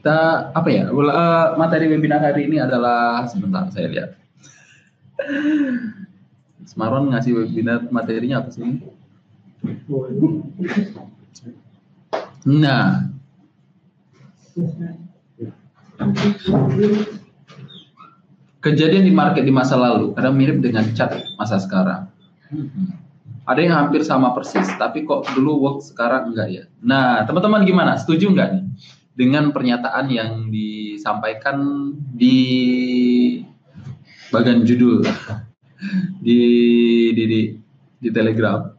Kita apa ya? Materi webinar hari ini adalah sebentar saya lihat. Semaron ngasih webinar materinya apa sih? Nah, kejadian di market di masa lalu kadang mirip dengan chart masa sekarang. Ada yang hampir sama persis, tapi kok dulu work sekarang enggak ya? Nah, teman-teman gimana? Setuju enggak nih dengan pernyataan yang disampaikan di bagian judul di di, di, di Telegram?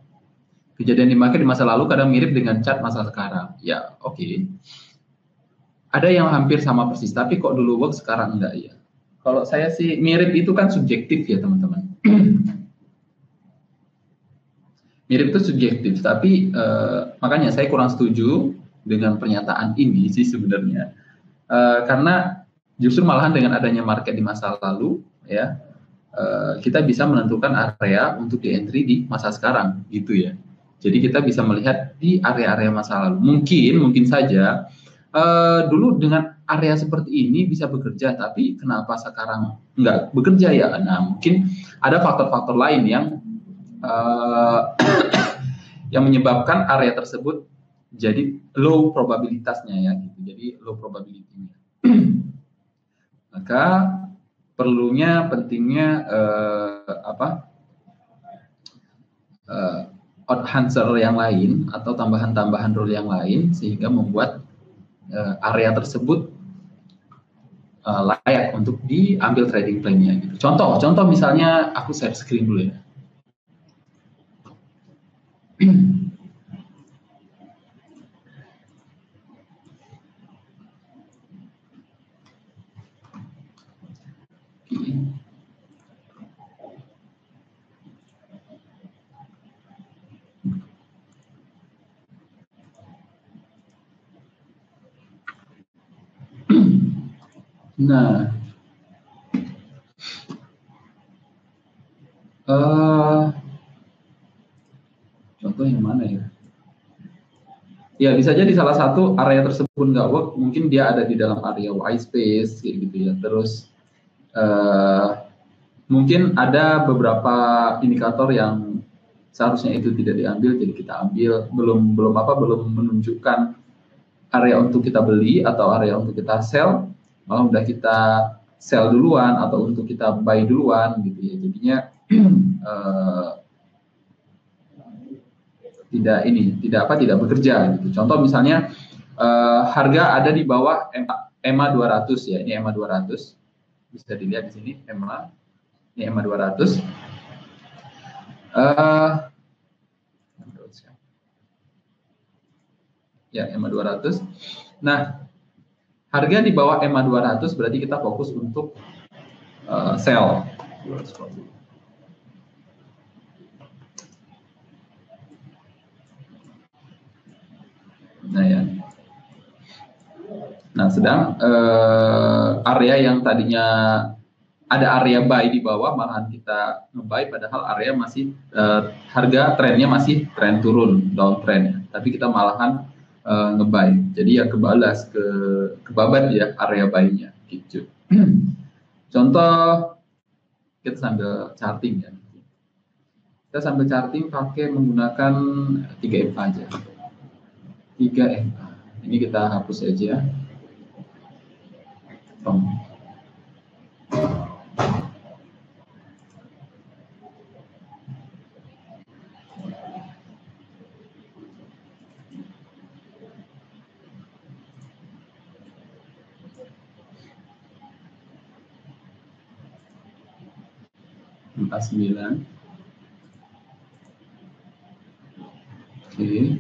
Kejadian di market di masa lalu kadang mirip dengan chart masa sekarang. Ya, oke. Ada yang hampir sama persis, tapi kok dulu work sekarang enggak ya? Kalau saya sih mirip itu kan subjektif ya teman-teman. Mirip itu subjektif, tapi makanya saya kurang setuju dengan pernyataan ini sih sebenarnya. Karena justru malahan dengan adanya market di masa lalu, ya kita bisa menentukan area untuk di entry di masa sekarang, gitu ya. Jadi kita bisa melihat di area-area masa lalu. Mungkin saja dulu dengan area seperti ini bisa bekerja, tapi kenapa sekarang nggak bekerja ya? Nah, mungkin ada faktor-faktor lain yang yang menyebabkan area tersebut jadi low probabilitasnya ya, gitu. Jadi low probability-nya. Maka pentingnya odd answer yang lain atau tambahan-tambahan rule yang lain sehingga membuat area tersebut layak untuk diambil trading plan-nya gitu. Contoh misalnya aku share screen dulu ya. Nah, contoh yang mana ya? Ya bisa jadi salah satu area tersebut nggak work, mungkin dia ada di dalam area white space kayak gitu ya. Terus mungkin ada beberapa indikator yang seharusnya itu tidak diambil, jadi kita ambil belum menunjukkan area untuk kita beli atau area untuk kita sell, malah udah kita sell duluan atau untuk kita buy duluan gitu ya. Jadinya tidak bekerja gitu. Contoh misalnya harga ada di bawah EMA 200 ya. Ini EMA 200. Bisa dilihat di sini EMA. Ini EMA 200. Ya, EMA 200. Nah, harga di bawah EMA 200 berarti kita fokus untuk sell. Nah ya. Nah, sedang area yang tadinya ada area buy di bawah, malahan kita nge-buy padahal area masih harga trennya masih tren turun, downtrend. Tapi kita malahan nge-buy. Jadi ya kebabat ya area buy-nya gitu. Contoh kita sambil charting ya. Kita sambil charting pakai menggunakan 3MA aja. 3MA. Ini kita hapus aja. Empat 9. Oke.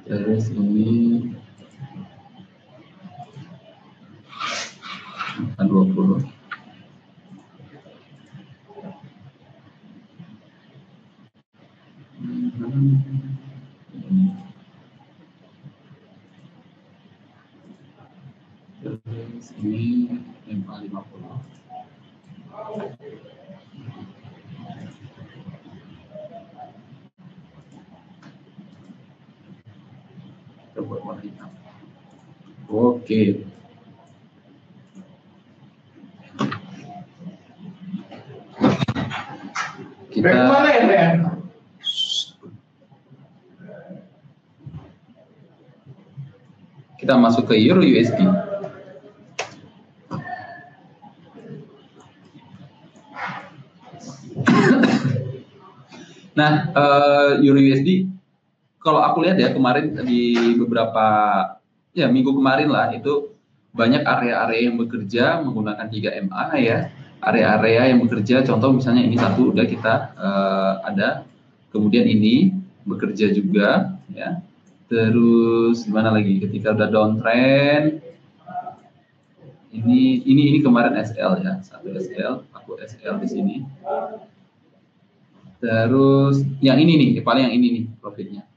Terus ini 20. Terus ini 50. Kita buat warna hitam. Oke. Kita masuk ke Euro USD. Nah, Euro USD, kalau aku lihat ya kemarin di beberapa minggu kemarin lah, itu banyak area-area yang bekerja menggunakan 3MA ya. Area-area yang bekerja, contoh misalnya ini satu udah kita ada, kemudian ini bekerja juga ya. Terus gimana lagi ketika udah downtrend, ini kemarin SL ya, satu SL, aku SL di sini. Terus yang ini nih, paling yang ini nih profitnya.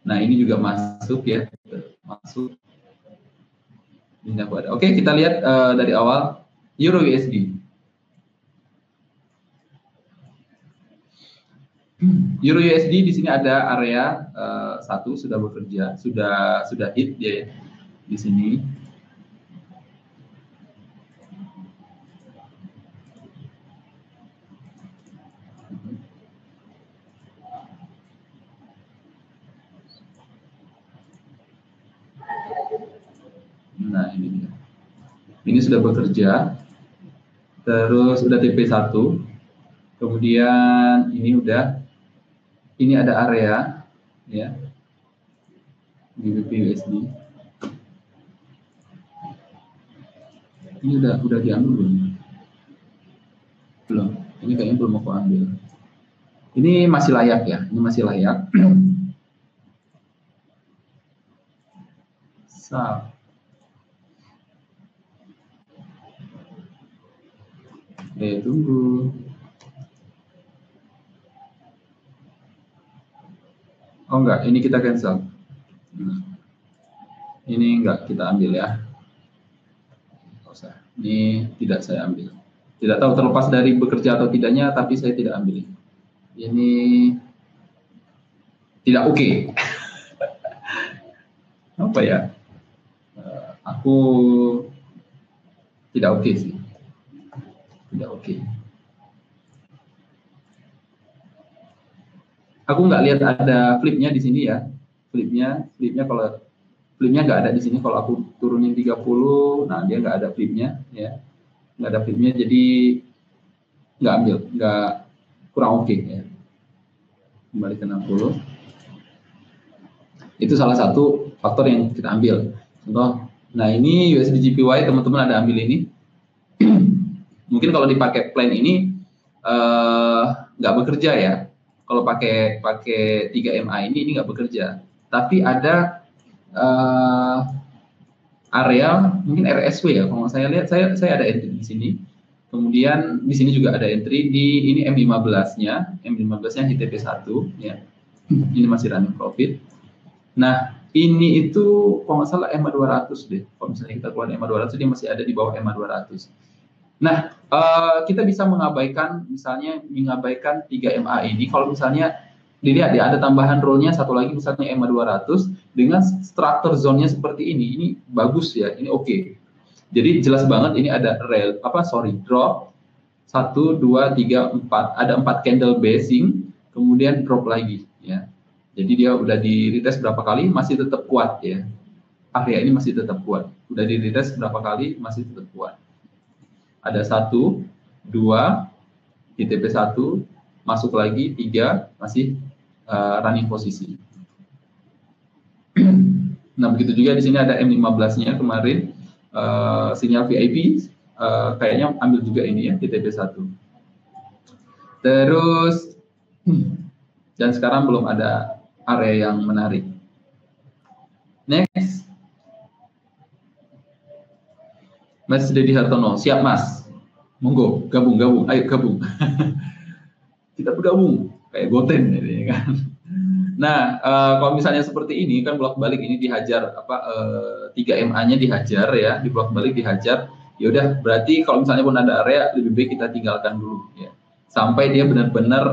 Nah ini juga masuk ya, masuk. Ini aku ada. Oke, kita lihat dari awal Euro USD. Euro USD di sini ada area satu sudah bekerja, sudah hit dia di sini. Nah ini dia. Ini sudah bekerja. Terus udah TP1. Kemudian ini ada area ya GBP USD. Ini udah diambil belum? Belum. Ini kayaknya belum aku ambil. Ini masih layak ya. Ini masih layak. Tunggu. Oh enggak, ini kita cancel. Ini enggak kita ambil ya. Ini tidak saya ambil. Tidak tahu terlepas dari bekerja atau tidaknya, tapi saya tidak ambil. Ini tidak oke. Apa ya? Aku tidak oke sih. Tidak oke. Aku nggak lihat ada flipnya di sini ya. Flipnya kalau flipnya nggak ada di sini. Kalau aku turunin 30, nah dia nggak ada flipnya ya. Nggak ada flipnya, jadi nggak ambil, nggak, kurang oke ya. Kembali ke 60. Itu salah satu faktor yang kita ambil. Contoh, nah ini USD JPY teman-teman ada ambil ini. Mungkin kalau dipakai plan ini nggak bekerja ya. Kalau pakai 3MA ini nggak bekerja. Tapi ada area mungkin RSW ya. Kalau saya lihat saya ada entry di sini. Kemudian di sini juga ada entry di ini M15-nya, M15-nya HTP1 ya. Ini masih running profit. Nah, ini itu kalau nggak salah EMA 200 deh. Kalau misalnya kita keluar EMA 200, dia masih ada di bawah EMA 200. Nah, kita bisa mengabaikan 3MA ini kalau misalnya dilihat ya, ada tambahan roll-nya satu lagi misalnya EMA 200 dengan structure zone-nya seperti ini. Ini bagus ya, ini oke. Jadi jelas banget ini ada drop 1, 2, 3, 4. Ada 4 candle basing, kemudian drop lagi ya. Jadi dia udah di retest berapa kali masih tetap kuat ya. Area ini masih tetap kuat. Udah di retest berapa kali masih tetap kuat. Ada 1, 2, di TP1, masuk lagi 3, masih running posisi. Nah begitu juga di sini ada M15-nya kemarin, sinyal VIP, kayaknya ambil juga ini ya di TP1. Terus dan sekarang belum ada area yang menarik. Next, Mas Dedi Hartono, siap Mas, monggo gabung, ayo gabung. Kita bergabung kayak Goten ya kan. Nah, kalau misalnya seperti ini kan bolak-balik ini dihajar 3MA-nya dihajar ya, di bolak-balik dihajar. Ya udah, berarti kalau misalnya pun ada area lebih baik kita tinggalkan dulu ya. Sampai dia benar-benar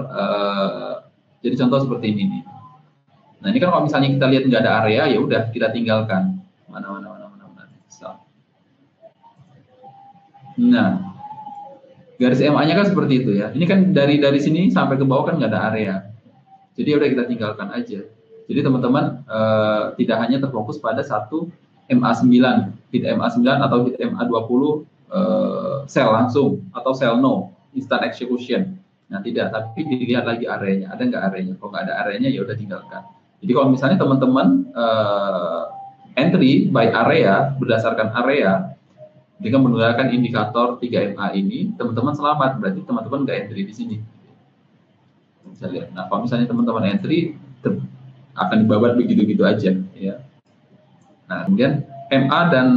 jadi contoh seperti ini nih. Nah ini kan kalau misalnya kita lihat nggak ada area, ya udah kita tinggalkan. Mana. So. Nah, garis MA-nya kan seperti itu ya. Ini kan dari sini sampai ke bawah kan nggak ada area. Jadi udah kita tinggalkan aja. Jadi teman-teman tidak hanya terfokus pada satu MA9, hit MA9 atau hit MA20 sell langsung atau sell no, instant execution. Nah tidak, tapi dilihat lagi areanya, ada nggak areanya. Kalau nggak ada areanya ya udah tinggalkan. Jadi kalau misalnya teman-teman entry by area berdasarkan area dengan menggunakan indikator 3MA ini, teman-teman selamat, berarti teman-teman nggak entry di sini. Bisa lihat. Nah, kalau misalnya teman-teman entry akan dibabat begitu-gitu aja, ya. Nah, kemudian MA dan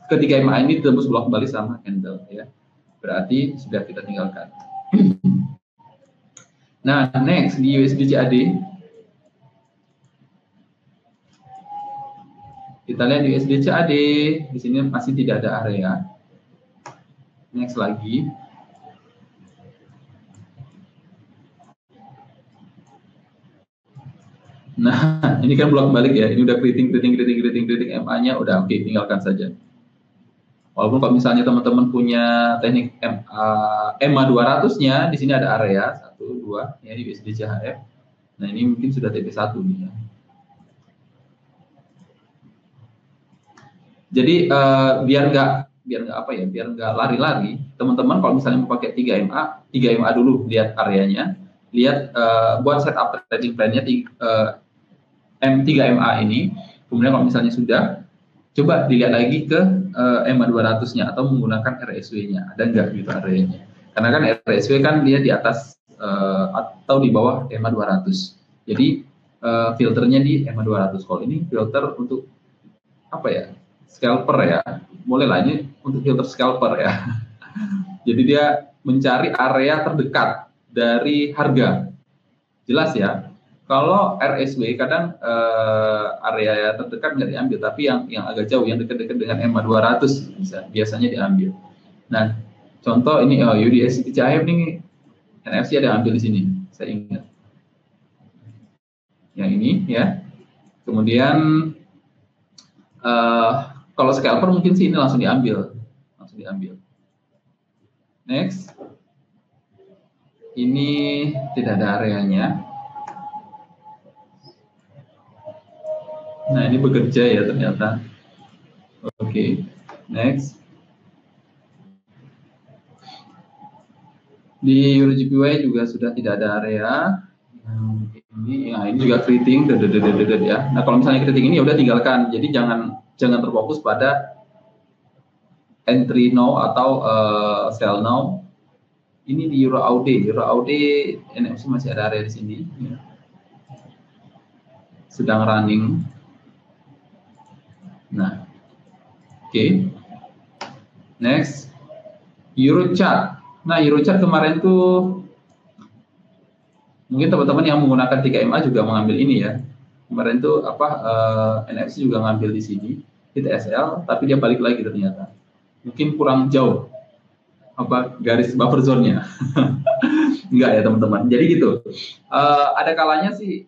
ketiga MA ini tembus blok kembali sama candle, ya. Berarti sudah kita tinggalkan. Nah, next di USD CAD. Kita lihat USD CAD, di sini masih tidak ada area. Next lagi. Nah, ini kan blok balik ya. Ini udah keriting MA-nya udah oke, tinggalkan saja. Walaupun kalau misalnya teman-teman punya teknik MA 200-nya, di sini ada area 1 2 ya di USD CHF. Nah, ini mungkin sudah TP1 nih ya. Jadi biar nggak lari-lari, teman-teman kalau misalnya mau pakai 3MA dulu, lihat areanya, lihat buat setup trading plan-nya 3MA ini, kemudian kalau misalnya sudah, coba dilihat lagi ke MA 200-nya atau menggunakan RSW-nya, ada nggak gitu areanya. Karena kan RSW kan dia di atas atau di bawah MA 200. Jadi filternya di MA 200. Kalau ini filter untuk apa ya? Scalper ya, boleh lah ini untuk filter scalper ya. Jadi dia mencari area terdekat dari harga. Jelas ya. Kalau RSW kadang area terdekat nggak diambil, tapi yang agak jauh, yang dekat-dekat dengan MA 200 biasanya diambil. Nah, contoh ini USD CHF ini NFC ada ambil di sini, saya ingat. Yang ini ya. Kemudian kalau scalper mungkin sih ini langsung diambil. Next. Ini tidak ada areanya. Nah, ini bekerja ya ternyata. Oke. Next. Di EuroGPY juga sudah tidak ada area. Ini juga keriting ya. Nah, kalau misalnya keriting ini ya udah tinggalkan. Jadi jangan terfokus pada entry now atau sell now. Ini di Euro AUD NFC masih ada area di sini ya. Sedang running. Nah, oke. Next, Eurochart. Nah, Eurochart kemarin tuh mungkin teman-teman yang menggunakan 3MA juga mengambil ini ya. Kemarin tuh NFC juga ngambil di sini, hit SL, tapi dia balik lagi ternyata. Mungkin kurang jauh garis buffer zone-nya. Enggak ya teman-teman. Jadi gitu. Ada kalanya sih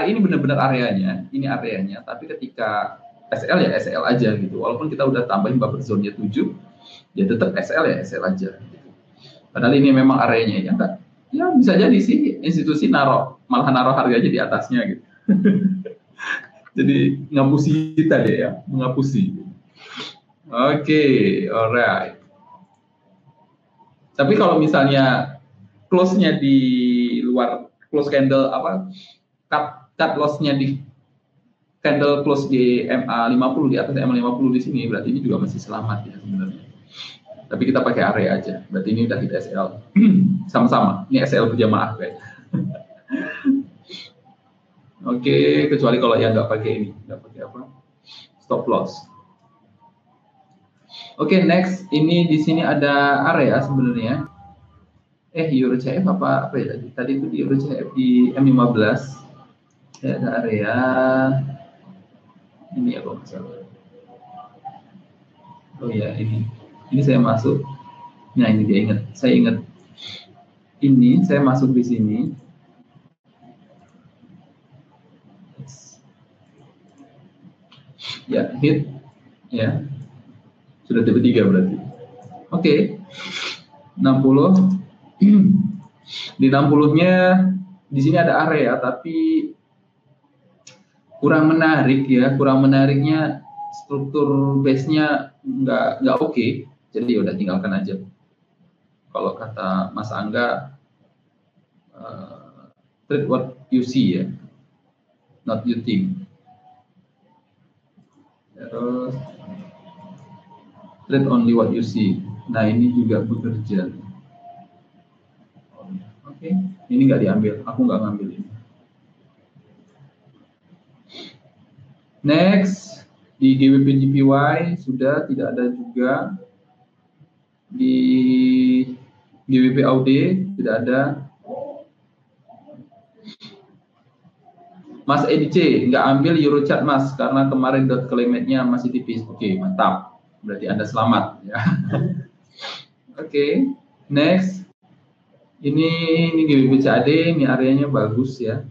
ini benar-benar areanya, ini areanya, tapi ketika SL ya SL aja gitu. Walaupun kita udah tambahin buffer zone-nya 7, ya tetap SL ya SL aja gitu. Padahal ini memang areanya ya enggak. Ya bisa jadi sih institusi malah naruh harganya di atasnya gitu. Jadi ngapusi kita deh ya, mengapusi. Oke, alright. Tapi kalau misalnya close-nya di luar close candle cut loss-nya di candle close di MA 50 di atas MA 50 di sini, berarti ini juga masih selamat ya sebenarnya. Tapi kita pakai area aja. Berarti ini udah hit SL. Sama-sama. Ini SL berjamaah kayak. Oke, kecuali kalau yang nggak pakai ini, nggak pakai stop loss. Oke, next ini di sini ada area sebenarnya. Euro CHF apa ya tadi? Tadi itu di Euro CHF di M15. Ya, ada area ini ya kalau nggak salah. Oh ya ini saya masuk. Nah ini dia saya ingat. Ini saya masuk di sini. Ya, hit. Ya, sudah tipe 3 berarti. Oke. 60. Di 60-nya di sini ada area tapi kurang menarik ya, kurang menariknya, struktur base-nya nggak oke. Jadi udah tinggalkan aja. Kalau kata Mas Angga, trade what you see ya, not you think. Terus trade only what you see. Nah ini juga bekerja. Oke, ini nggak diambil, aku nggak ngambil ini. Next, di GBP JPY sudah tidak ada juga. Di GBP AUD tidak ada. Mas EDC nggak ambil Eurochart Mas karena kemarin dot climate-nya masih tipis. Oke, mantap. Berarti Anda selamat ya. Oke, next. Ini GBP CAD, ini areanya bagus ya.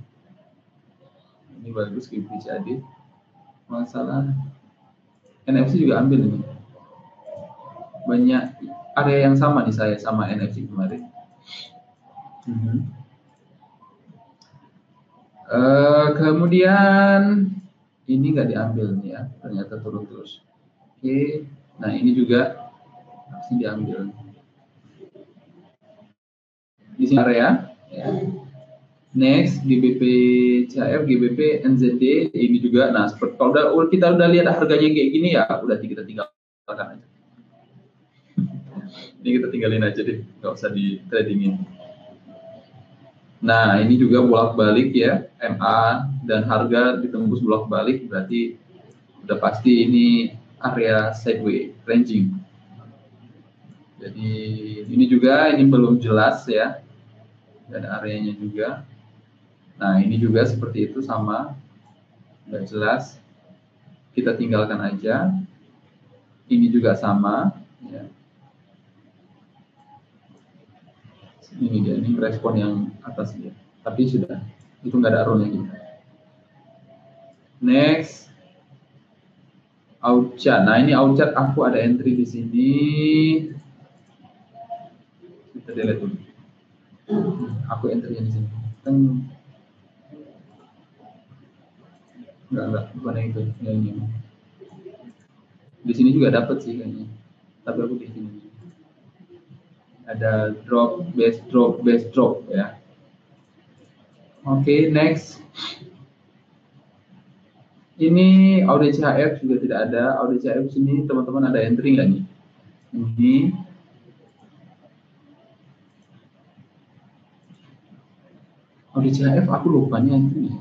Ini bagus GBP CAD. Masalah NFC juga ambil ini. Banyak area yang sama nih saya sama NFC kemarin. Kemudian ini nggak diambil nih ya, ternyata turun terus. Oke, nah ini juga harus diambil. Di sini area. Ya. Next, GBP CHF, GBP NZD ini juga. Nah, seperti kalau kita udah lihat harganya kayak gini ya, udah kita tinggalkan aja. Ini kita tinggalin aja deh, nggak usah di tradingin. Nah, ini juga bolak-balik ya, MA dan harga ditembus bolak-balik, berarti udah pasti ini area sideways ranging. Jadi ini juga ini belum jelas ya, dan areanya juga. Nah, ini juga seperti itu sama, nggak jelas. Kita tinggalkan aja. Ini juga sama. Ya. Ini dia, ini respon yang atas dia. Tapi sudah, itu nggak ada arrow-nya kita. Next, Aucat. Nah ini Aucat aku ada entry di sini. Kita delete dulu. Aku entry di sini. Enggak, bukan yang itu, yang ini. Di sini juga dapat sih kayaknya. Tapi aku di sini. Ada drop, base drop ya. Oke, next. Ini Audi CHF juga tidak ada. Audi CHF sini teman-teman ada entry nggak nih? Ini Audi CHF aku lupa nih entry.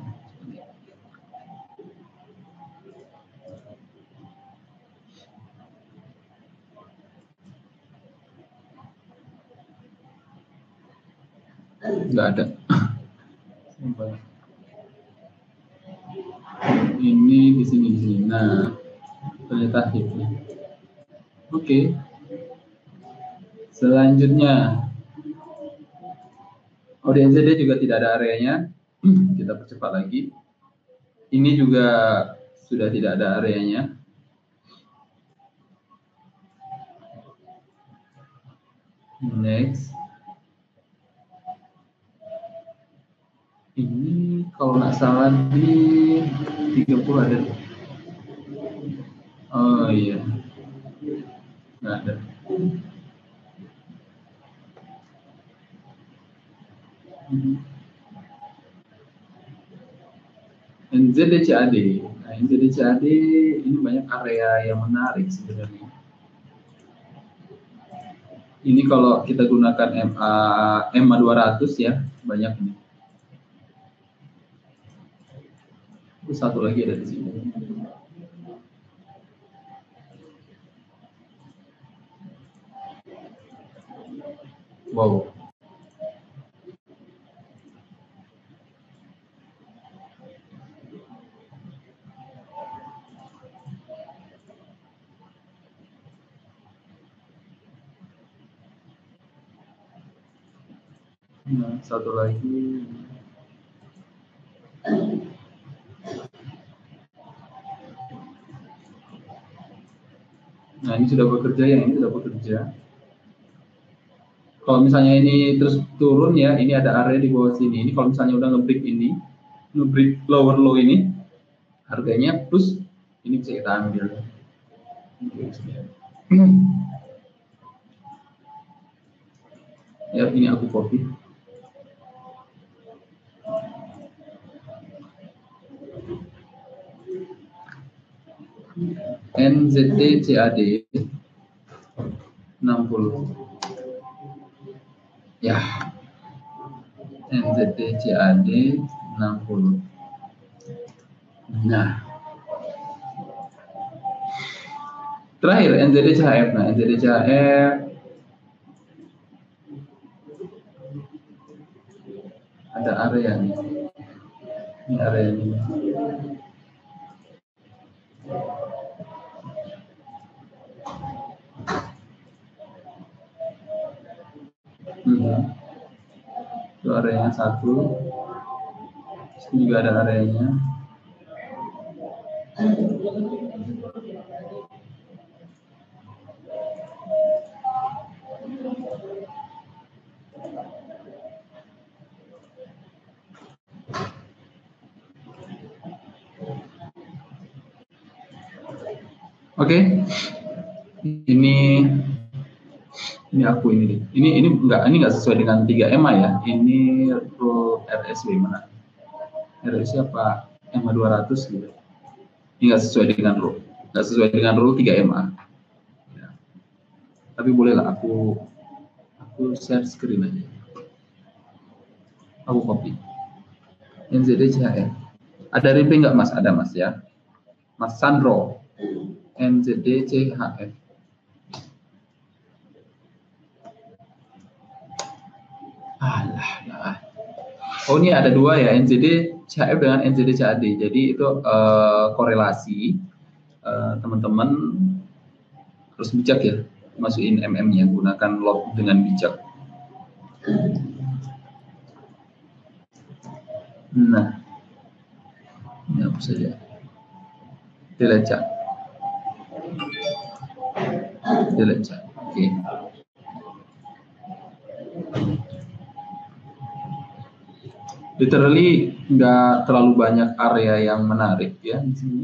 Nggak ada. Ini di sini. Nah, ternyata hit. Oke. Selanjutnya ODNZD juga tidak ada areanya. Kita percepat lagi. Ini juga sudah tidak ada areanya. Next. Ini kalau nggak salah di 30 ada. Oh iya. Nggak ada. NZD-CAD. Nah, NZD-CAD ini banyak area yang menarik sebenarnya. Ini kalau kita gunakan MA 200 ya, banyak ini. Satu lagi ada di sini. Wow. Nah, satu lagi. Nah, ini sudah bekerja, yang ini sudah bekerja. Kalau misalnya ini terus turun ya, ini ada area di bawah sini. Ini kalau misalnya udah nge-break ini, nge-break lower low ini, harganya plus, ini bisa kita ambil. Ya, ini aku copy. NZD CAD 60. Ya, NZD CAD 60. Nah, terakhir NZD CHF. Nah, NZD CHF ada area nih. Ini area ini. Itu areanya 1. Ini juga ada areanya. Oke. Ini aku ini. Ini enggak sesuai dengan 3 EMA ya. Ini RSW mana? RSW apa? EMA 200 gitu. Ini enggak sesuai dengan rule. Enggak sesuai dengan rule 3 EMA. Ya. Tapi bolehlah aku share screen aja. Aku copy. NZD CHF. Ada replay nggak Mas? Ada Mas ya. Mas Sandro. NZD CHF. Alah. Oh, ini ada 2 ya, NZD CHF dengan NZD CAD. Jadi itu korelasi. Teman-teman harus bijak ya, masukin MM-nya, gunakan lot dengan bijak. Nah, ini apa saja? Delete. Oke. Literally nggak terlalu banyak area yang menarik ya di sini.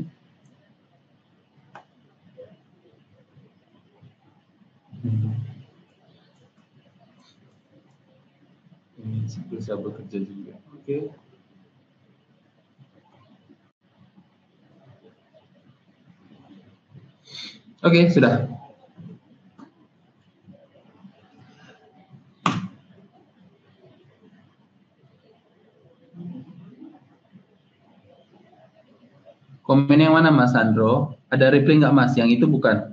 Ini bisa bekerja juga. Oke. Oke, sudah. Komen yang mana Mas Sandro? Ada replay nggak Mas? Yang itu bukan?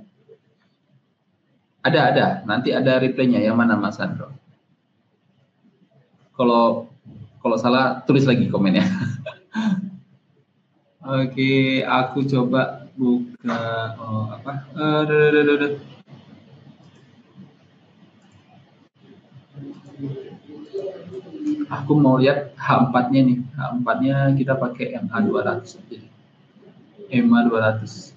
Ada. Nanti ada replaynya. Yang mana Mas Sandro? Kalau salah tulis lagi komennya. Oke, aku coba buka apa? Aku mau lihat H4-nya nih. H4-nya kita pakai MA 200 aja. MA 200.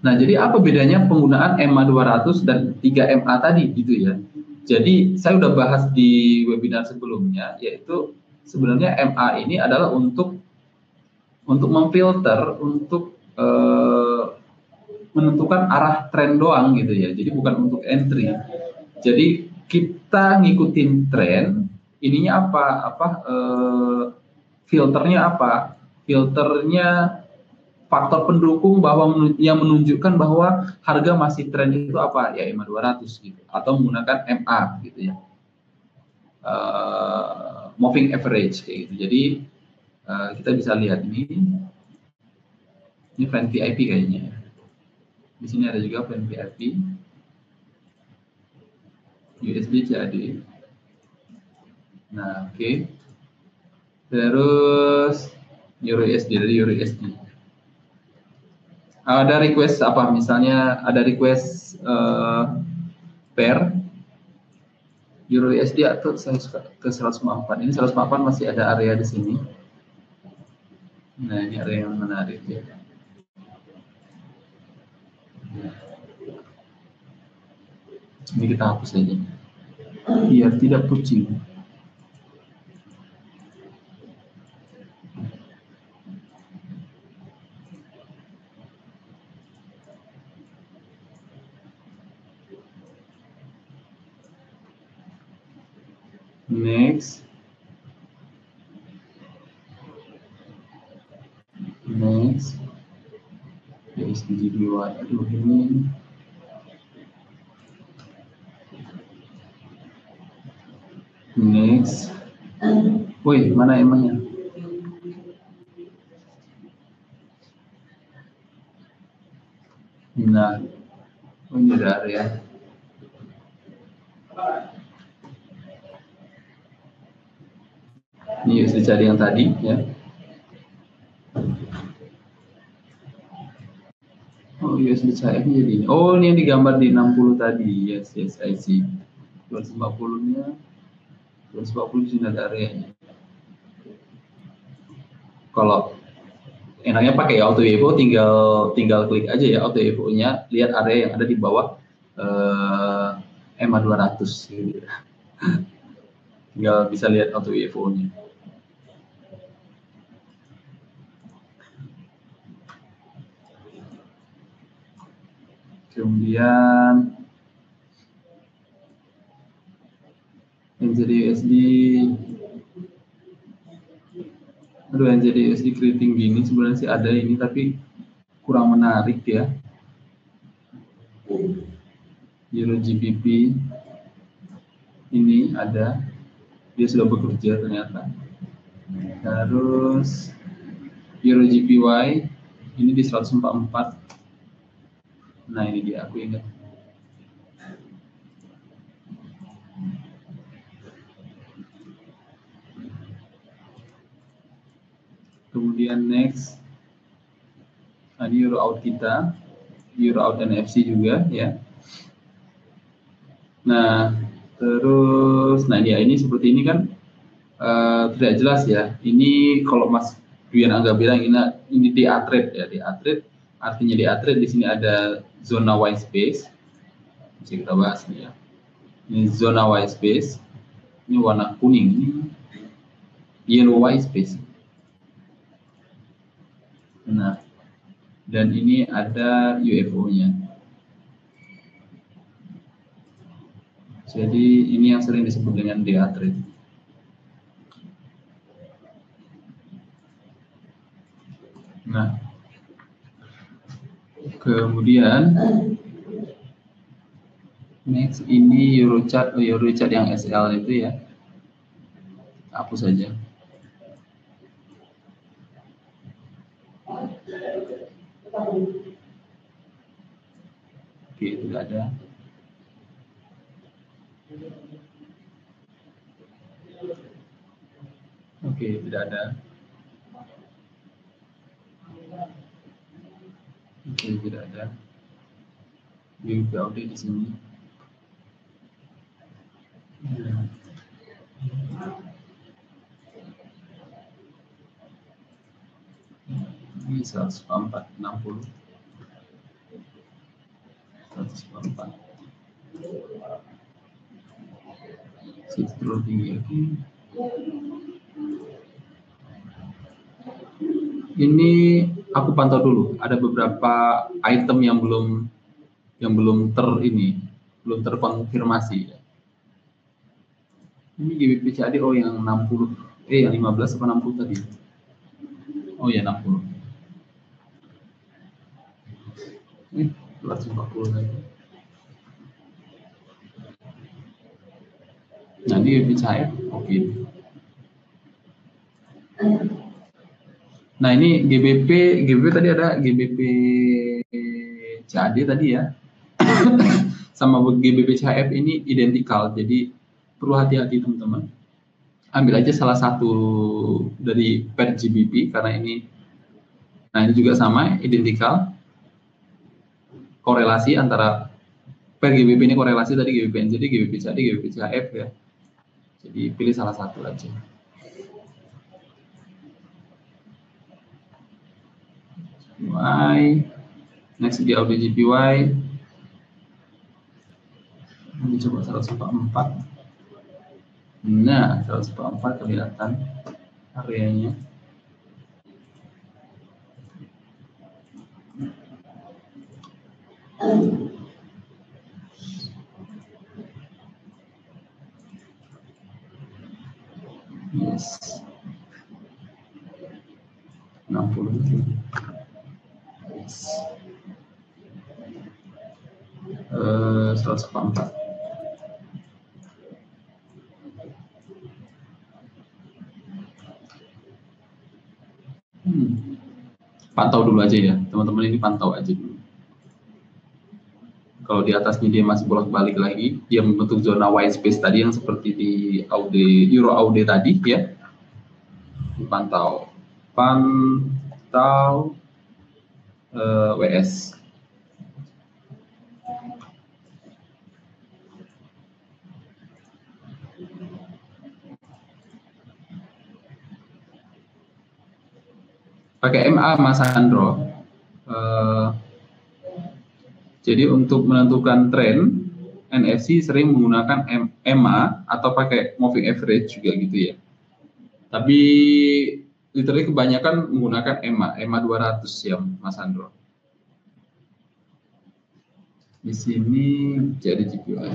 Nah, jadi apa bedanya penggunaan MA 200 dan 3MA tadi gitu ya. Jadi saya udah bahas di webinar sebelumnya, yaitu sebenarnya MA ini adalah untuk memfilter, untuk menentukan arah tren doang gitu ya. Jadi bukan untuk entry. Jadi kita ngikutin tren, ininya apa? Filternya apa? Filternya faktor pendukung yang menunjukkan bahwa harga masih tren itu apa? Ya MA 200 gitu, atau menggunakan MA gitu ya. Moving average kayak gitu. Jadi kita bisa lihat ini plan VIP kayaknya. Di sini ada juga plan VIP. USD CAD. Nah, oke. Terus Euro USD, dari Euro USD. Ada request apa? Misalnya ada request pair Euro USD atau saya ke 104. Ini 104 masih ada area di sini. Nah, ini ada yang menarik ya. Ini kita hapus saja biar tidak pusing. Next. Next. SDGBY. Aduh, ini. Next. Woi, mana emangnya? Nah, ini ada area. Ini harus dicari yang tadi ya. Oh, USB Type jadi ini. Oh, ini yang digambar di 60 tadi. Yes, yes, I see. 240-nya. 240 di sini ada areanya. Kalau enaknya pakai Auto Evo, tinggal klik aja ya Auto Evo-nya, lihat area yang ada di bawah EMA 200 gitu. Tinggal bisa lihat Auto Evo-nya. Kemudian NZUSD, aduh NZUSD keriting gini sebenarnya sih ada ini tapi kurang menarik ya. Euro GBP ini ada, dia sudah bekerja ternyata. Terus Euro GPY ini di 144. Nah ini dia, aku ingat. Kemudian next, nah, ini Euro out kita, Euro out NFC juga ya. Nah terus, nah dia ini seperti ini kan tidak jelas ya. Ini kalau Mas Duyan Angga bilang ini di trade ya, di trade artinya di trade di sini ada zona white space. Bisa kita bahas nih ya. Ini zona white space. Ini warna kuning, ini yellow white space. Nah, dan ini ada UFO-nya. Jadi ini yang sering disebut dengan day trade. Nah, kemudian next ini Eurochart yang SL itu ya. Hapus saja. Oke, tidak ada. Oke, tidak ada. Oke, tidak ada. UPAD di sini. Ini 104, 60. 104. Terlalu tinggi. Ini aku pantau dulu. Ada beberapa item yang belum terkonfirmasi. Ini GBP CAD yang 60, yang 15 apa 60 tadi? Oh ya 60. 140 lagi. Nah ini GBP CAD, oke. Nah ini GBP tadi ada GBP CAD tadi ya. Sama GBP CHF ini identikal, jadi perlu hati-hati teman-teman. Ambil aja salah satu dari per GBP karena ini, nah ini juga sama, identikal. Korelasi antara per GBP ini korelasi tadi GBP NZD, GBP CAD, GBP CHF ya. Jadi pilih salah satu aja. JPY. Next di Audi JPY. Ini coba 144. Nah, 144 kelihatan areanya. Yes. 60. Yes. 144. Pantau dulu aja ya, teman-teman, ini pantau aja dulu. Kalau di atasnya dia masih bolak-balik lagi, dia membentuk zona white space tadi yang seperti di Audi, Euro Audi tadi ya. Dipantau. Pantau WS. Pakai MA Mas Andro. Jadi untuk menentukan tren, NFC sering menggunakan MA atau pakai moving average juga gitu ya. Tapi literally kebanyakan menggunakan MA 200 ya Mas Andro. Di sini jadi JPY.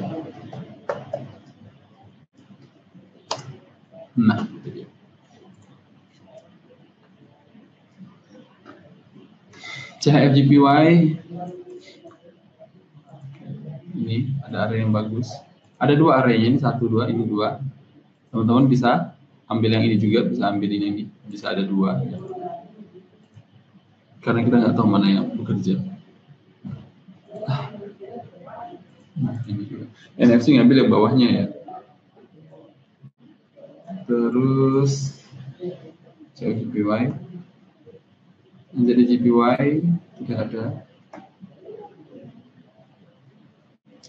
Nah, itu dia. CHF JPY. Ini ada area yang bagus. Ada dua areanya, ini 1, 2, ini 2. Teman-teman bisa ambil yang ini juga, bisa ambil ini, bisa ada 2. Karena kita nggak tahu mana yang bekerja. Nah, ini juga. NFC ngambil yang bawahnya ya. Terus cek JPY. Jadi JPY tidak ada.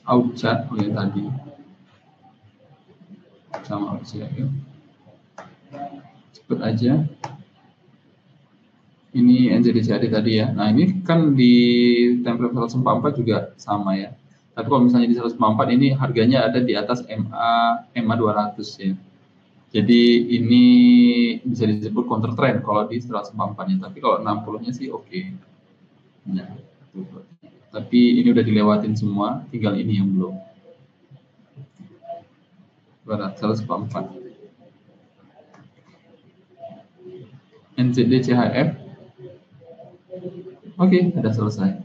Outchat yang tadi sama outchat ya. Cepet aja. Ini NZD-CAD tadi ya. Nah ini kan di template 144 juga sama ya. Tapi kalau misalnya di 144 ini harganya ada di atas MA 200 ya. Jadi ini bisa disebut counter trend kalau di 144-nya. Tapi kalau 60-nya sih oke. Nah, tapi ini udah dilewatin semua, tinggal ini yang belum. Berat 144. NZD CHF. Oke, ada selesai.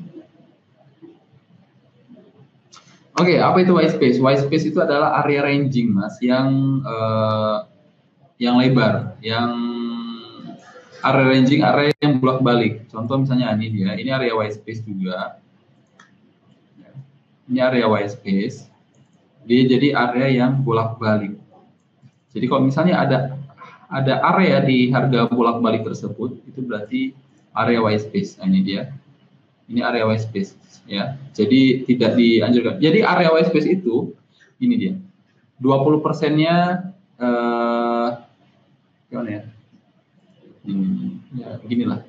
Oke, apa itu white space? White space itu adalah area ranging, Mas, yang lebar, yang area ranging, area yang bolak-balik. Contoh misalnya ini dia, ini area white space juga. Ini area white space. Dia jadi area yang bolak-balik. Jadi kalau misalnya ada area di harga bolak-balik tersebut, itu berarti area white space. Nah, ini dia. Ini area white space ya. Jadi tidak dianjurkan. Jadi area white space itu ini dia. 20%-nya gimana ya? Ya, beginilah.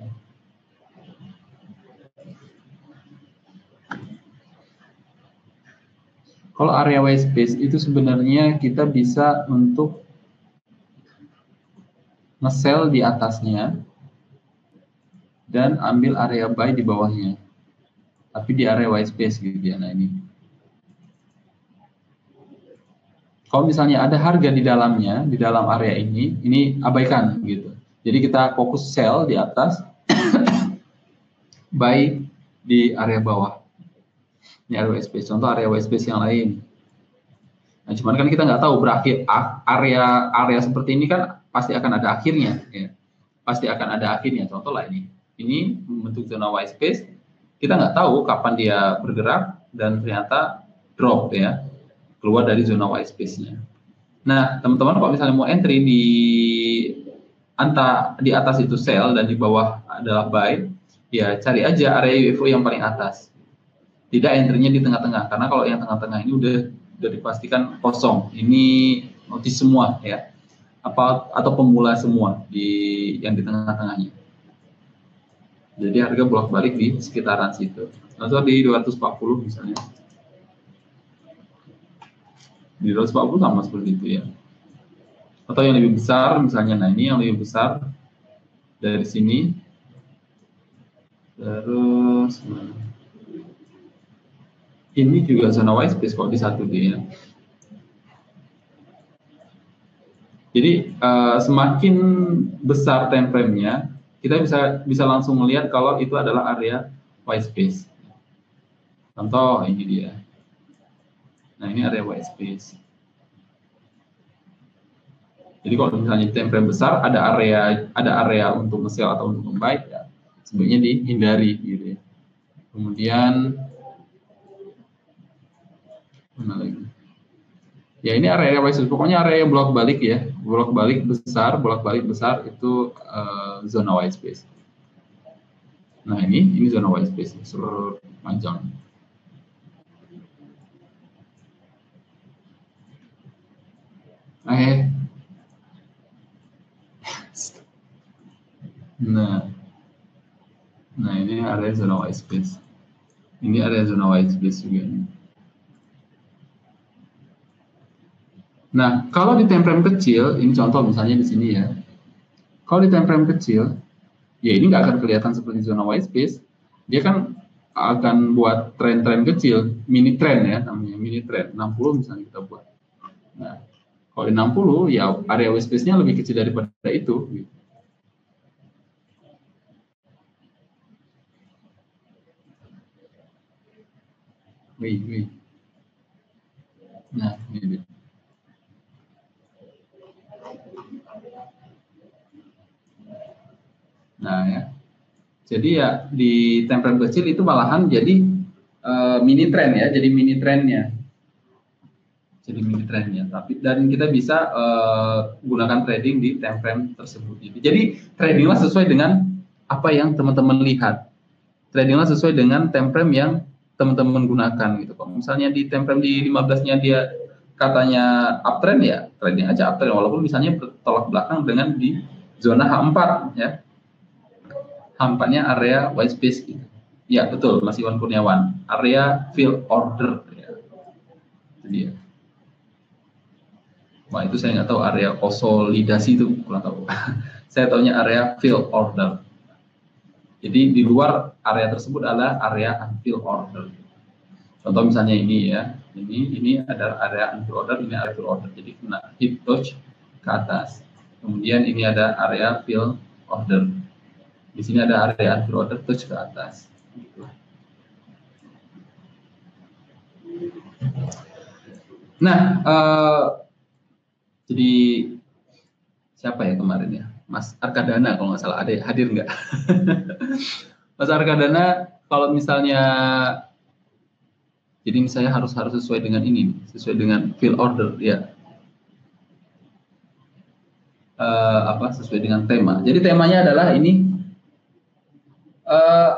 Kalau area white space itu sebenarnya kita bisa untuk nge-sell di atasnya dan ambil area buy di bawahnya. Tapi di area white space gitu ya. Nah ini. Kalau misalnya ada harga di dalamnya, di dalam area ini abaikan gitu. Jadi kita fokus sell di atas, buy di area bawah. Ini area white space. Contoh area white space yang lain. Nah, cuman kan kita nggak tahu berakhir area seperti ini kan pasti akan ada akhirnya, ya. Pasti akan ada akhirnya. Contoh lah ini membentuk zona white space. Kita nggak tahu kapan dia bergerak dan ternyata drop ya, keluar dari zona white space-nya. Nah, teman-teman kalau misalnya mau entry di atas itu sell dan di bawah adalah buy, ya cari aja area UFO yang paling atas. Tidak entry-nya di tengah-tengah, karena kalau yang tengah-tengah ini udah dipastikan kosong. Ini notice semua ya. Atau pemula semua yang di tengah-tengahnya. Jadi harga bolak-balik di sekitaran situ. Atau di 240 misalnya. Di 240 sama seperti itu ya. Atau yang lebih besar misalnya, nah ini yang lebih besar dari sini. Terus ini juga zona white space kok di 1D ya. Jadi semakin besar time frame-nya, kita bisa langsung melihat kalau itu adalah area white space. Contoh ini dia. Nah, ini area white space. Jadi kalau misalnya time frame besar ada area untuk nge-sell atau untuk membuy, ya sebaiknya dihindari gitu ya. Kemudian mana lagi? Ya ini area white space, pokoknya area bolak-balik ya, bolak-balik besar itu zona white space. Nah ini zona white space seluruh panjang. Nah ini area zona white space. Ini area zona white space juga. Nah kalau di time frame kecil, ini contoh misalnya di sini ya. Kalau di time frame kecil, ya ini nggak akan kelihatan seperti zona white space. Dia kan akan buat tren-tren kecil, mini trend ya namanya, mini trend 60 misalnya kita buat. Nah, kalau di 60 ya area white space-nya lebih kecil daripada itu. Gitu. Wih. Nah, ini. Nah ya, jadi ya di time frame kecil itu malahan jadi mini trend ya, jadi mini trendnya. Jadi mini trendnya, tapi dan kita bisa gunakan trading di time frame tersebut. Jadi tradinglah sesuai dengan apa yang teman-teman lihat. Tradinglah sesuai dengan time frame yang teman-teman gunakan gitu. Kalau misalnya di time frame di 15-nya dia katanya uptrend ya, trading aja uptrend walaupun misalnya bertolak belakang dengan di zona H4 ya. H4-nya area white space gitu. Ya, betul Mas Iwan Kurniawan. Area fill order ya. Itu dia. Wah itu saya nggak tahu area konsolidasi itu kurang tahu. Saya tahunya area fill order. Jadi di luar area tersebut adalah area unfill order. Contoh misalnya ini ya, ini adalah area unfill order, ini area fill order. Jadi kena hit touch ke atas. Kemudian ini ada area fill order. Di sini ada area unfill order touch ke atas. Nah, jadi siapa ya kemarin ya? Mas Arkadana kalau nggak salah, ada hadir nggak? Mas Arkadana kalau misalnya jadi saya harus sesuai dengan ini, sesuai dengan fill order ya. Sesuai dengan tema. Jadi temanya adalah ini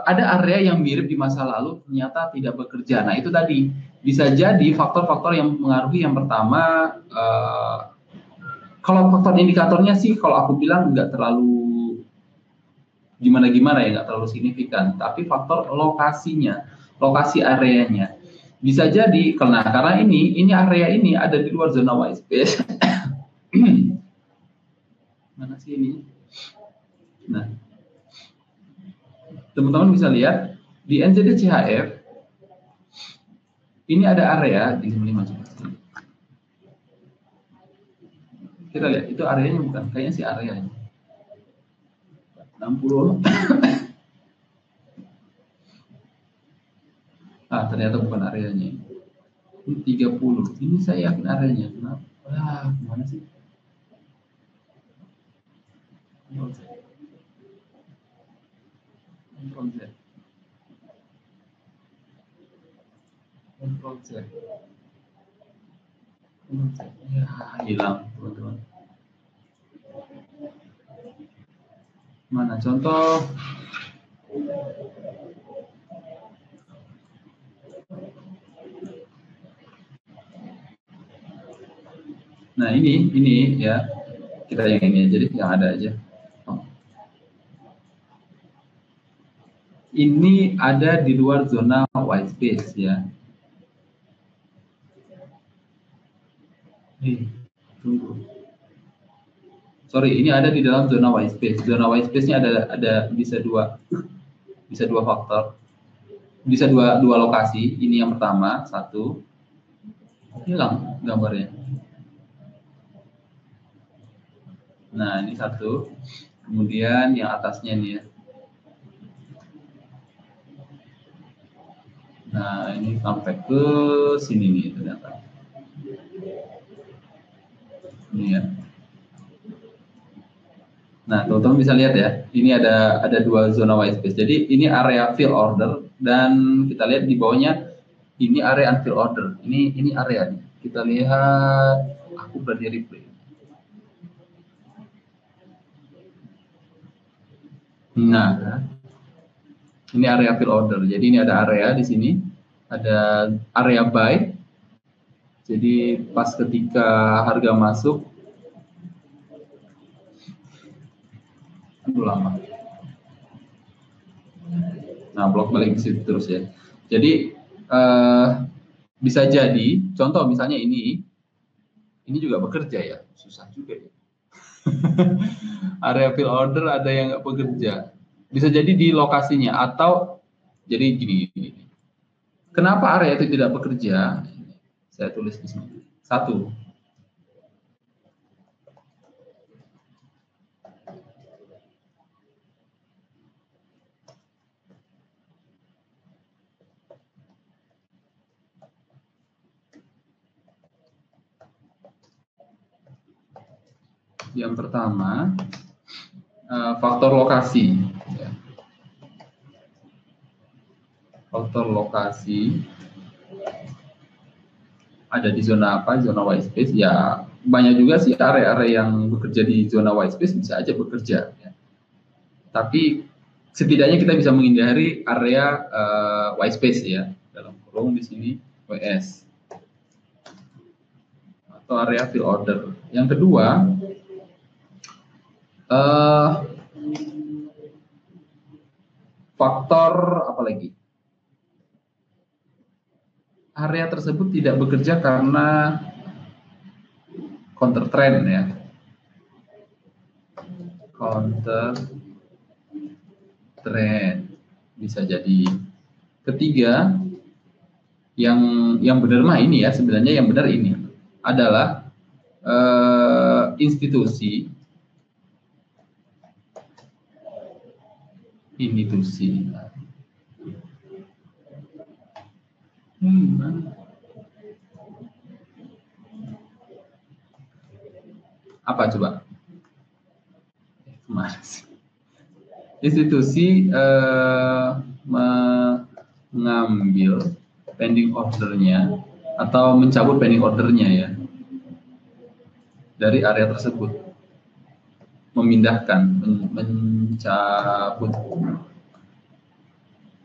ada area yang mirip di masa lalu ternyata tidak bekerja. Nah itu tadi bisa jadi faktor-faktor yang mengaruhi. Yang pertama kalau faktor indikatornya sih kalau aku bilang nggak terlalu gimana-gimana ya, nggak terlalu signifikan. Tapi faktor lokasinya, lokasi areanya bisa jadi karena ini area ini ada di luar zona white space. Mana sih ini? Nah, teman-teman bisa lihat di NZD CHF ini ada area di 55. Kita lihat itu areanya bukan, kayaknya sih areanya 60. Ternyata bukan areanya. Ini 30. Ini saya yakin areanya. Kenapa? Gimana sih? Control Z. Ya, hilang teman-teman. Mana contoh? Nah ini ya, kita yang ini aja deh, yang ada aja. ini ada di luar zona white space ya. Tunggu. Sorry, ini ada di dalam zona white space. Zona white space-nya ada bisa dua faktor, bisa dua lokasi. Ini yang pertama, satu. Hilang gambarnya. Nah, ini satu. Kemudian yang atasnya nih ya. Nah, ini sampai ke sini nih ternyata. Ini ya. Nah, teman-teman bisa lihat ya, ini ada dua zona white space. Jadi ini area fill order dan kita lihat di bawahnya ini area unfill order. Ini area nih. Kita lihat, aku berani replay. Nah, ini area fill order. Jadi ini ada area di sini, ada area buy. Jadi pas ketika harga masuk, lama. Nah, blok balik ke situ terus ya. Jadi bisa jadi, contoh misalnya ini juga bekerja ya, susah juga ya. Area fill order ada yang nggak bekerja. Bisa jadi di lokasinya atau jadi gini. Kenapa area itu tidak bekerja? Saya tulis di sini. Satu, yang pertama faktor lokasi. Ya. Faktor lokasi ada di zona apa? Zona white space. Ya banyak juga sih area-area yang bekerja di zona white space bisa aja bekerja. Ya. Tapi setidaknya kita bisa menghindari area white space ya, dalam kurung di sini WS atau area fill order. Yang kedua, faktor apa lagi? Area tersebut tidak bekerja karena counter trend ya, counter trend bisa jadi. Ketiga, yang benar mah ini ya, sebenarnya yang benar ini adalah institusi apa coba? Institusi mengambil pending ordernya atau mencabut pending ordernya ya dari area tersebut, memindahkan, mencabut.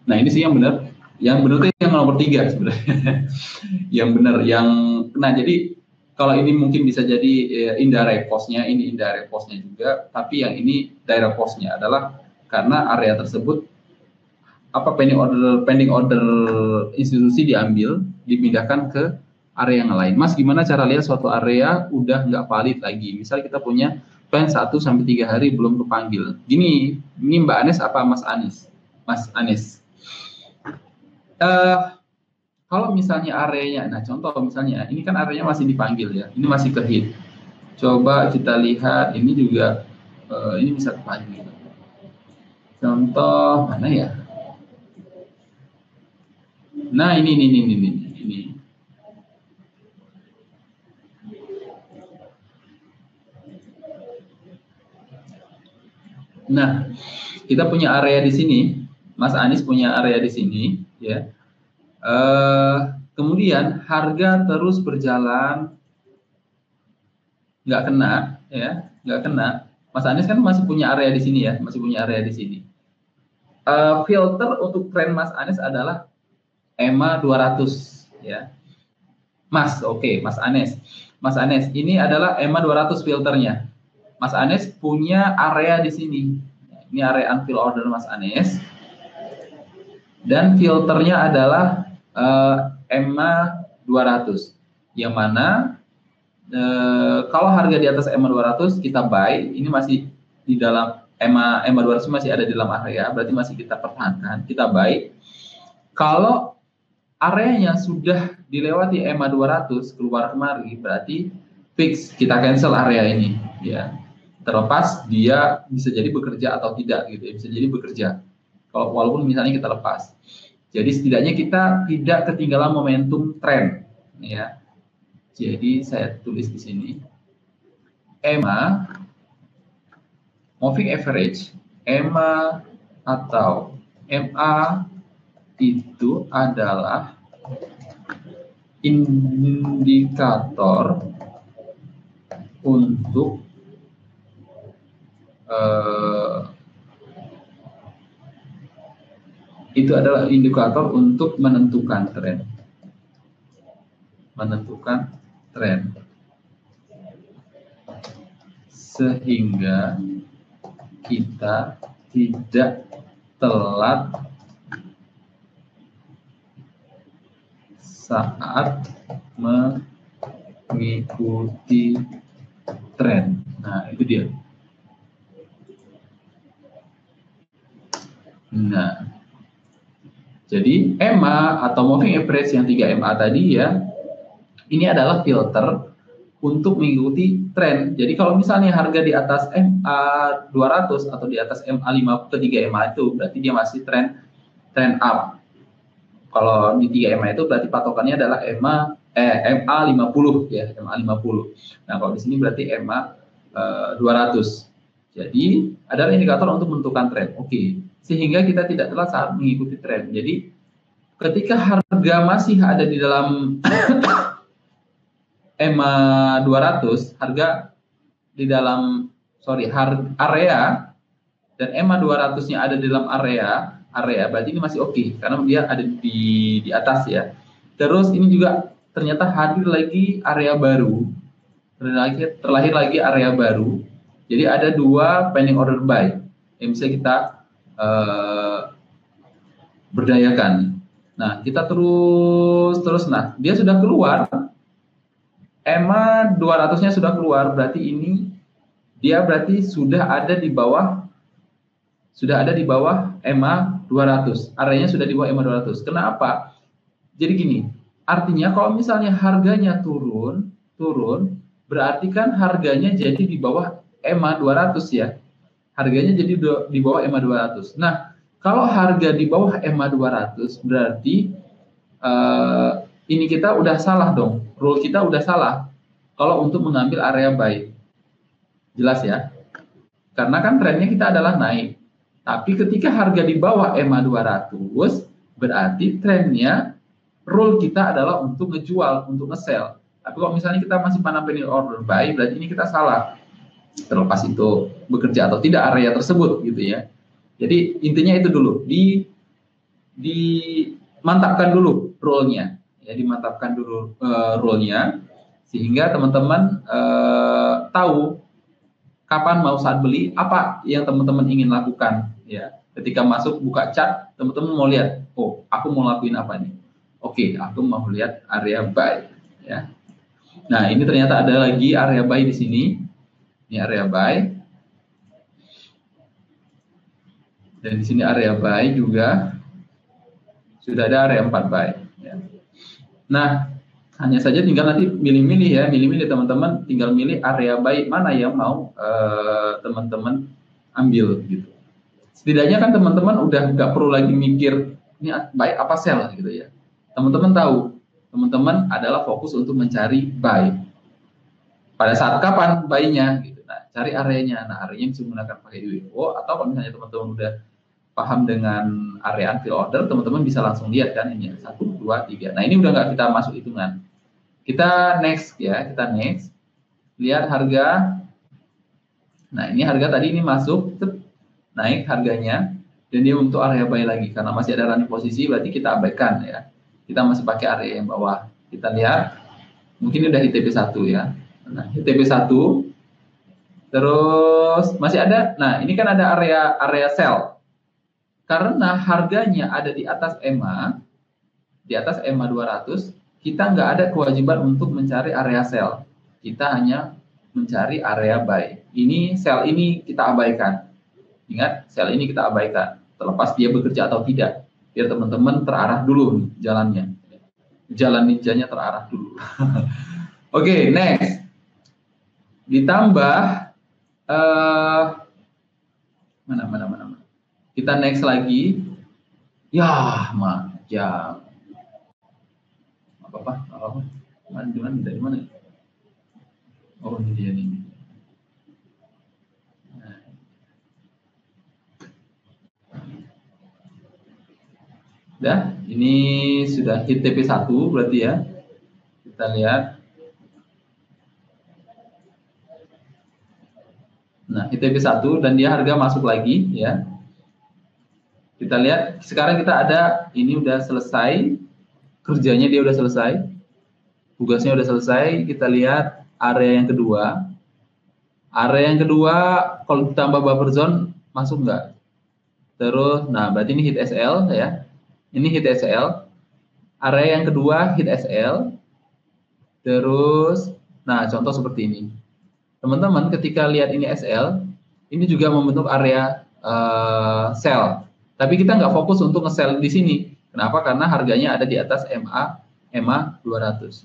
Nah ini sih yang benar. Yang benar itu yang nomor 3 sebenarnya. Yang benar, nah jadi kalau ini mungkin bisa jadi indirect cost-nya, ini indirect cost-nya juga, tapi yang ini direct cost-nya adalah karena area tersebut pending order institusi diambil, dipindahkan ke area yang lain. Mas, gimana cara lihat suatu area udah nggak valid lagi? Misal kita punya plan 1-3 hari belum kepanggil. Gini, ini Mbak Anes apa Mas Anis? Mas Anis. Kalau misalnya areanya, nah contoh misalnya, ini kan areanya masih dipanggil ya, ini masih ke hit. Coba kita lihat, ini juga, ini bisa kepanggil. Contoh, mana ya? Nah ini. Nah, kita punya area di sini, Mas Anis punya area di sini, ya. Kemudian harga terus berjalan, nggak kena, ya, nggak kena. Mas Anis kan masih punya area di sini ya, masih punya area di sini. Filter untuk tren Mas Anis adalah EMA 200, ya. Mas, oke, Mas Anis, ini adalah EMA 200 filternya. Mas Anis punya area di sini. Ini area unfill order Mas Anis. dan filternya adalah EMA 200, yang mana kalau harga di atas EMA 200 kita buy, ini masih di dalam EMA 200 masih ada di dalam area, berarti masih kita pertahankan, kita buy. Kalau areanya sudah dilewati EMA 200 keluar kemari, berarti fix kita cancel area ini, ya. Terlepas dia bisa jadi bekerja atau tidak, gitu ya, bisa jadi bekerja. Kalau walaupun misalnya kita lepas. Jadi setidaknya kita tidak ketinggalan momentum tren, ya. Jadi saya tulis di sini EMA moving average, EMA atau MA itu adalah indikator untuk itu adalah indikator untuk menentukan tren. Sehingga kita tidak telat saat mengikuti tren. Nah, itu dia. Nah, jadi EMA atau moving average yang 3 MA tadi ya, ini adalah filter untuk mengikuti tren. Jadi kalau misalnya harga di atas MA 200 atau di atas MA 5 ke 3 MA itu berarti dia masih tren up. Kalau di 3 MA itu berarti patokannya adalah MA 50 ya, MA 50. Nah, kalau di sini berarti MA 200. Jadi adalah indikator untuk menentukan tren. Oke. Sehingga kita tidak telat saat mengikuti tren. Jadi ketika harga masih ada di dalam EMA 200, harga di dalam area dan EMA 200-nya ada di dalam area berarti ini masih oke, karena dia ada di atas ya. Terus ini juga ternyata hadir lagi area baru. Terlahir lagi area baru. Jadi ada 2 pending order buy yang bisa kita berdayakan. Nah, kita terus nah, dia sudah keluar. EMA 200-nya sudah keluar, berarti ini dia berarti sudah ada di bawah EMA 200. Areanya sudah di bawah EMA 200. Kenapa? Jadi gini, artinya kalau misalnya harganya turun, berarti kan harganya jadi di bawah EMA 200 ya. Harganya jadi di bawah EMA 200. Nah, kalau harga di bawah EMA 200 berarti ini kita udah salah dong. Rule kita udah salah kalau untuk mengambil area buy. Jelas ya? Karena kan trennya kita adalah naik. Tapi ketika harga di bawah EMA 200 berarti trennya rule kita adalah untuk ngejual, untuk nge-sell. Tapi kalau misalnya kita masih pending order buy berarti ini kita salah. Terlepas itu bekerja atau tidak area tersebut gitu ya. Jadi intinya itu dulu, dimantapkan dulu role-nya, ya, dimantapkan dulu role-nya sehingga teman-teman tahu kapan mau saat beli, apa yang teman-teman ingin lakukan ya. Ketika masuk buka chart, teman-teman mau lihat, oh aku mau lakuin apa nih? Oke, aku mau lihat area buy ya. Nah, ini ternyata ada lagi area buy di sini. Ini area buy. Dan di sini area buy juga sudah ada area 4 buy. Ya. Nah, hanya saja tinggal nanti milih-milih ya, milih-milih teman-teman, tinggal milih area buy mana yang mau teman-teman ambil gitu. Setidaknya kan teman-teman udah nggak perlu lagi mikir ini buy apa sell gitu ya. Teman-teman tahu, teman-teman adalah fokus untuk mencari buy. Pada saat kapan buy-nya gitu. Nah, cari areanya. Nah, areanya bisa menggunakan pakai UFO atau kalau misalnya teman-teman udah paham dengan area unfill order, teman-teman bisa langsung lihat kan ini 1, 2, 3. Nah, ini udah nggak kita masuk hitungan. Kita next ya, kita next. Lihat harga. Nah, ini harga tadi ini masuk, naik harganya dan dia untuk area buy lagi karena masih ada running posisi, berarti kita abaikan ya. Kita masih pakai area yang bawah. Kita lihat mungkin udah ITP 1 ya. Nah, ITP 1 terus masih ada. Nah, ini kan ada area sell. karena harganya ada di atas EMA, di atas EMA 200, kita nggak ada kewajiban untuk mencari area sell. Kita hanya mencari area buy. Ini sell ini kita abaikan. Ingat, sell ini kita abaikan. Terlepas dia bekerja atau tidak. Biar teman-teman terarah dulu nih, jalannya. Jalan ninjanya terarah dulu. Oke, next. Ditambah mana. Kita next lagi. Ya, apa? Dari mana? Oh, ini dia nih. Nah, ini sudah hit TP1 berarti ya. Kita lihat. Nah, hit TP1 dan dia harga masuk lagi ya. Kita lihat, sekarang kita ada, ini udah selesai. Kerjanya dia udah selesai. Tugasnya udah selesai. Kita lihat area yang kedua. Area yang kedua, kalau ditambah buffer zone, masuk nggak? Terus, nah berarti ini hit SL ya. Ini hit SL. Area yang kedua, hit SL. Terus, nah contoh seperti ini. Teman-teman ketika lihat ini SL, ini juga membentuk area sell. Tapi kita nggak fokus untuk nge-sell di sini. Kenapa? Karena harganya ada di atas EMA 200.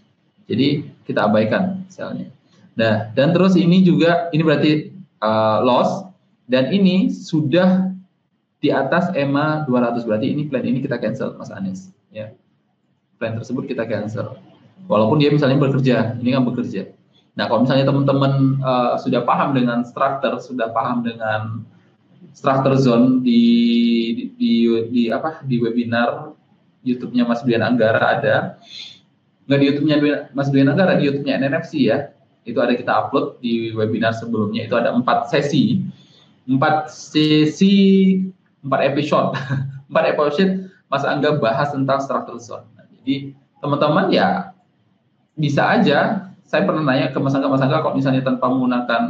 Jadi kita abaikan sellnya. Nah, dan terus ini juga, ini berarti loss, dan ini sudah di atas EMA 200. Berarti ini plan ini kita cancel, Mas Anies. Ya. Plan tersebut kita cancel. Walaupun dia misalnya bekerja, ini kan bekerja. Nah, kalau misalnya teman-teman sudah paham dengan structure, sudah paham dengan structure zone di webinar YouTube-nya Mas Brian Anggara ada. Nggak di YouTube-nya Mas Brian Anggara, di YouTube-nya NNFC ya. Itu ada kita upload di webinar sebelumnya. Itu ada 4 sesi, 4 episode. 4 episode Mas Angga bahas tentang structure zone. Nah, jadi teman-teman ya bisa aja. Saya pernah nanya ke Mas Angga, kalau misalnya tanpa menggunakan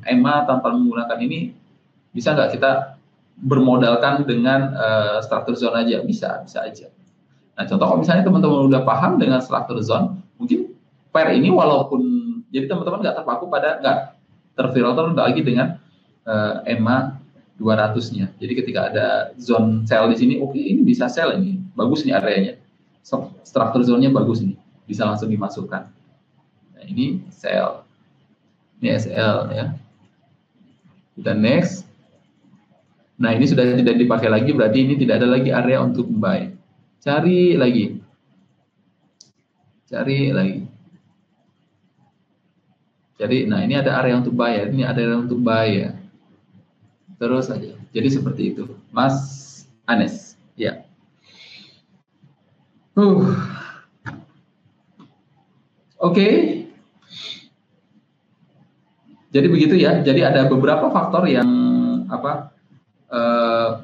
EMA, tanpa menggunakan ini, bisa nggak kita bermodalkan dengan structure zone aja? Bisa aja. Nah, contoh kalau misalnya teman-teman udah paham dengan structure zone, mungkin pair ini walaupun, jadi teman-teman nggak terpaku pada, nggak terfilter lagi dengan EMA 200-nya. Jadi ketika ada zone sell di sini, oke, ini bisa sell ini, bagus nih areanya. Structure zone-nya bagus nih, bisa langsung dimasukkan. Nah, ini sell. Ini SL ya. Kita next. Nah, ini sudah tidak dipakai lagi, berarti ini tidak ada lagi area untuk buy. Cari lagi. Nah ini ada area untuk buy ya. Ini ada area untuk buy ya. Terus aja. Jadi seperti itu, Mas Anes. Ya. Oke. Jadi begitu ya. Jadi ada beberapa faktor yang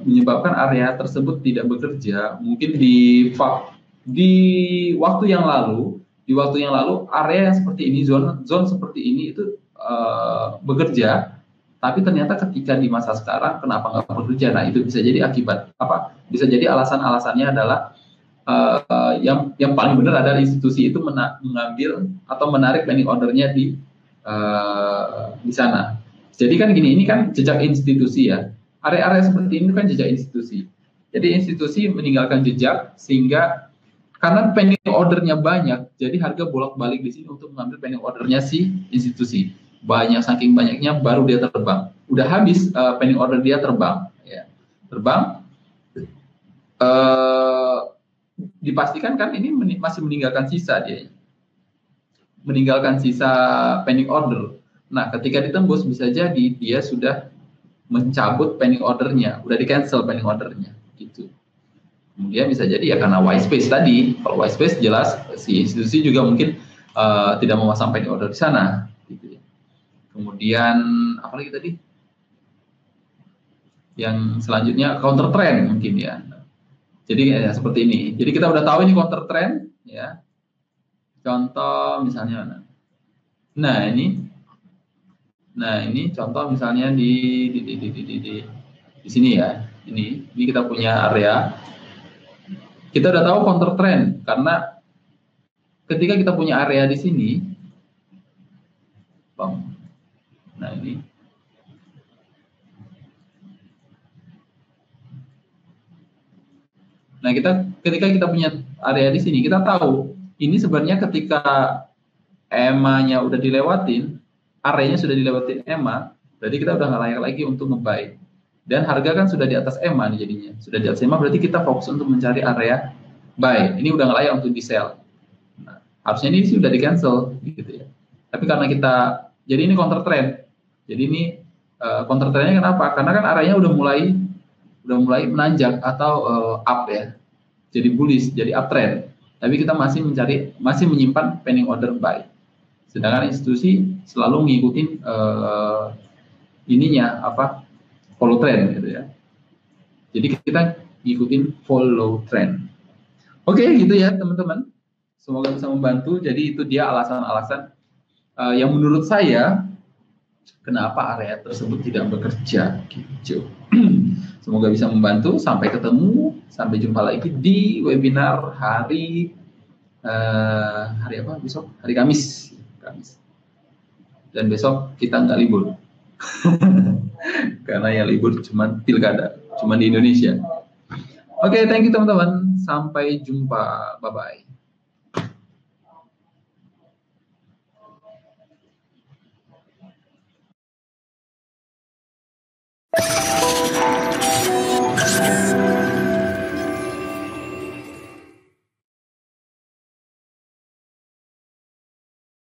menyebabkan area tersebut tidak bekerja. Mungkin di waktu yang lalu, area yang seperti ini, zone seperti ini itu bekerja, tapi ternyata ketika di masa sekarang kenapa nggak bekerja? Nah, itu bisa jadi akibat bisa jadi alasannya adalah yang paling benar adalah institusi itu mengambil atau menarik pending ordernya di sana. Jadi kan gini, ini kan jejak institusi ya. Area-area seperti ini kan jejak institusi. Jadi institusi meninggalkan jejak sehingga karena pending ordernya banyak, jadi harga bolak-balik di sini untuk mengambil pending ordernya si institusi. Banyak, saking banyaknya baru dia terbang. Udah habis pending order dia terbang, ya. Terbang. Dipastikan kan ini masih meninggalkan sisa dia. Meninggalkan sisa pending order. Nah, ketika ditembus bisa jadi dia sudah mencabut pending ordernya, udah di cancel pending ordernya, gitu. Kemudian bisa jadi ya karena white space tadi. Kalau white space jelas si institusi juga mungkin tidak memasang pending order di sana, gitu. Kemudian apalagi tadi? Yang selanjutnya counter trend mungkin ya. Jadi ya, seperti ini. Jadi kita udah tahu ini counter trend, ya. Contoh misalnya, nah ini contoh misalnya di sini ya. Ini kita punya area. Kita udah tahu counter trend karena ketika kita punya area di sini, nah ini, nah ketika kita punya area di sini, kita tahu ini sebenarnya ketika EMA-nya udah dilewatin, areanya sudah dilewatin EMA, berarti kita udah nggak layak lagi untuk nge-buy. Dan harga kan sudah di atas EMA nih jadinya, sudah di atas EMA, berarti kita fokus untuk mencari area buy. Ini udah nggak layak untuk di sell. Nah, harusnya ini sih udah di cancel gitu ya. Tapi karena kita, jadi ini counter trend. Jadi ini counter trendnya kenapa? Karena kan areanya udah mulai menanjak atau up ya. Jadi bullish, jadi uptrend. Tapi kita masih menyimpan pending order buy. Sedangkan institusi selalu ngikutin follow trend gitu ya. Jadi kita ngikutin follow trend. Oke, gitu ya teman-teman. Semoga bisa membantu. Jadi itu dia alasan-alasan yang menurut saya kenapa area tersebut tidak bekerja gitu. Semoga bisa membantu. Sampai ketemu, sampai jumpa lagi di webinar hari apa besok? Hari Kamis. Dan besok kita nggak libur. Karena yang libur cuma pilkada, cuma di Indonesia. Oke, thank you teman-teman. Sampai jumpa. Bye-bye.